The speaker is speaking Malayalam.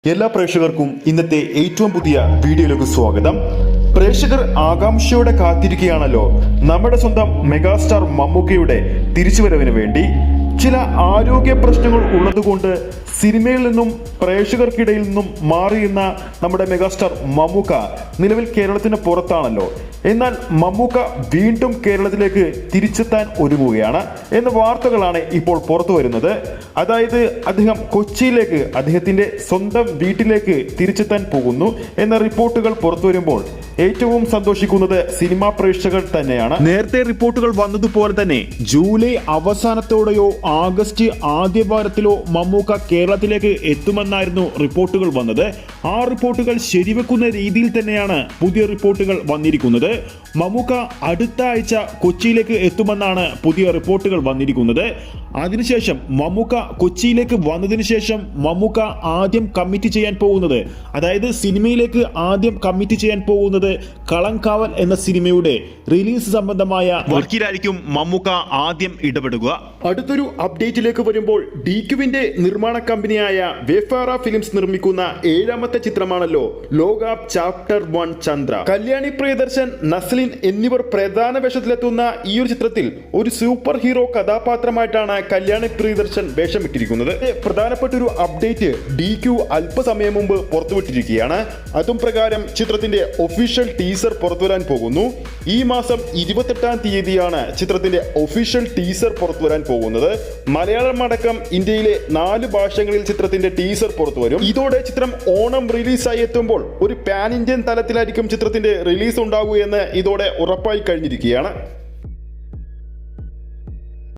എല്ലാ പ്രേക്ഷകർക്കും ഇന്നത്തെ ഏറ്റവും പുതിയ വീഡിയോയിലേക്ക് സ്വാഗതം. പ്രേക്ഷകർ ആകാംക്ഷയോടെ കാത്തിരിക്കുകയാണല്ലോ നമ്മുടെ സ്വന്തം മെഗാസ്റ്റാർ മമ്മൂക്കയുടെ തിരിച്ചുവരവിന് വേണ്ടി. ചില ആരോഗ്യ പ്രശ്നങ്ങൾ ഉള്ളതുകൊണ്ട് സിനിമയിൽ നിന്നും പ്രേക്ഷകർക്കിടയിൽ നിന്നും മാറിയുന്ന നമ്മുടെ മെഗാസ്റ്റാർ മമ്മൂക്ക നിലവിൽ കേരളത്തിന് പുറത്താണല്ലോ. എന്നാൽ മമ്മൂക്ക വീണ്ടും കേരളത്തിലേക്ക് തിരിച്ചെത്താൻ ഒരുങ്ങുകയാണ് എന്ന വാർത്തകളാണ് ഇപ്പോൾ പുറത്തു വരുന്നത്. അതായത് അദ്ദേഹം കൊച്ചിയിലേക്ക്, അദ്ദേഹത്തിന്റെ സ്വന്തം വീട്ടിലേക്ക് തിരിച്ചെത്താൻ പോകുന്നു എന്ന റിപ്പോർട്ടുകൾ പുറത്തു വരുമ്പോൾ ഏറ്റവും സന്തോഷിക്കുന്നത് സിനിമാ പ്രേക്ഷകർ തന്നെയാണ്. നേരത്തെ റിപ്പോർട്ടുകൾ വന്നതുപോലെ തന്നെ ജൂലൈ അവസാനത്തോടെയോ ആഗസ്റ്റ് ആദ്യവാരത്തിലോ മമ്മൂക്ക കേരളത്തിലേക്ക് എത്തുമെന്നായിരുന്നു റിപ്പോർട്ടുകൾ വന്നത്. ആ റിപ്പോർട്ടുകൾ ശരിവെക്കുന്ന രീതിയിൽ തന്നെയാണ് പുതിയ റിപ്പോർട്ടുകൾ വന്നിരിക്കുന്നത്. മമ്മൂക്ക അടുത്ത ആഴ്ച കൊച്ചിയിലേക്ക് എത്തുമെന്നാണ് പുതിയ റിപ്പോർട്ടുകൾ വന്നിരിക്കുന്നത്. അതിനുശേഷം മമ്മൂക്ക കൊച്ചിയിലേക്ക് വന്നതിന് ശേഷം മമ്മൂക്ക ആദ്യം കമ്മിറ്റ് ചെയ്യാൻ പോകുന്നത്, അതായത് സിനിമയിലേക്ക് ആദ്യം കമ്മിറ്റ് ചെയ്യാൻ പോകുന്നത് കളങ്കാവൽ എന്ന സിനിമയുടെ റിലീസ് സംബന്ധമായ വർക്കിലായിരിക്കും മമ്മൂക്ക ആദ്യം ഇടപെടുക. അടുത്തൊരു അപ്ഡേറ്റിലേക്ക് വരുമ്പോൾ ഡിക്യുവിന്റെ നിർമ്മാണ കമ്പനിയായ വേഫാറ ഫിലിംസ് നിർമ്മിക്കുന്ന 7ാമത്തെ ചിത്രമാണല്ലോ ലോകാബ് ചാപ്റ്റർ 1 ചന്ദ്ര. കല്യാണി പ്രിയദർശൻ, നസ്ലിൻ എന്നിവർ പ്രധാന വേഷത്തിലെത്തുന്ന ഈ ഒരു ചിത്രത്തിൽ ഒരു സൂപ്പർ ഹീറോ കഥാപാത്രമായിട്ടാണ് കല്യാണി പ്രിയദർശൻ വേഷമിട്ടിരിക്കുന്നത്. പ്രധാനപ്പെട്ട ഒരു അപ്ഡേറ്റ് ഡിക്യു അല്പസമയം മുമ്പ് പുറത്തുവിട്ടിരിക്കുകയാണ്. അതും പ്രകാരം ചിത്രത്തിന്റെ ഒഫീഷ്യൽ ടീസർ പുറത്തുവരാൻ പോകുന്നു. ഈ മാസം 28-ാം തീയതിയാണ് ചിത്രത്തിന്റെ ഒഫീഷ്യൽ ടീസർ പുറത്തുവരാൻ പോകുന്നത്. മലയാളം അടക്കം ഇന്ത്യയിലെ 4 ഭാഷകളിൽ ചിത്രത്തിന്റെ ടീസർ പുറത്തുവരും. ഇതോടെ ചിത്രം ഓണം റിലീസായി എത്തുമ്പോൾ ഒരു പാൻ ഇന്ത്യൻ തലത്തിലായിരിക്കും ചിത്രത്തിന്റെ റിലീസ് ഉണ്ടാകുക എന്ന് ഇതോടെ ഉറപ്പായി കഴിഞ്ഞിരിക്കുകയാണ്.